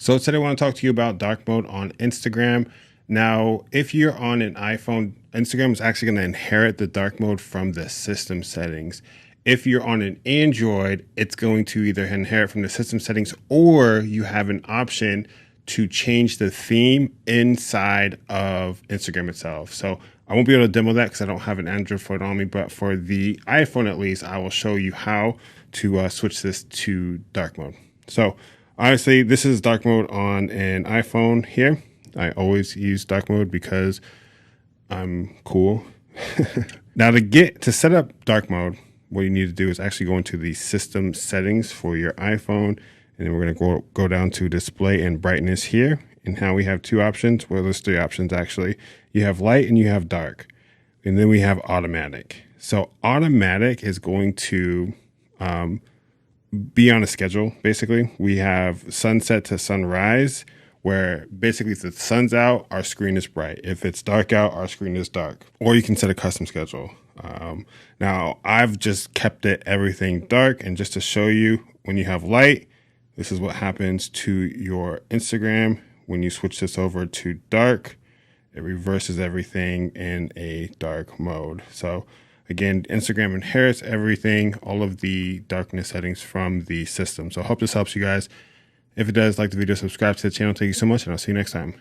So today I want to talk to you about dark mode on Instagram. Now, if you're on an iPhone, Instagram is actually going to inherit the dark mode from the system settings. If you're on an Android, it's going to either inherit from the system settings or you have an option to change the theme inside of Instagram itself. So I won't be able to demo that because I don't have an Android phone on me, but for the iPhone at least, I will show you how to switch this to dark mode. So honestly, this is dark mode on an iPhone here. I always use dark mode because I'm cool. Now to set up dark mode, what you need to do is actually go into the system settings for your iPhone. And then we're going to go down to display and brightness here. And now we have two options. Well, there's three options actually. You have light and you have dark. And then we have automatic. So automatic is going to be on a schedule, basically. We have sunset to sunrise, where basically if the sun's out, our screen is bright. If it's dark out, our screen is dark. Or you can set a custom schedule. Now, I've just kept everything dark. And just to show you, when you have light, this is what happens to your Instagram. When you switch this over to dark, it reverses everything in a dark mode. So again, Instagram inherits everything, all of the darkness settings from the system. So I hope this helps you guys. If it does, like the video, subscribe to the channel. Thank you so much, and I'll see you next time.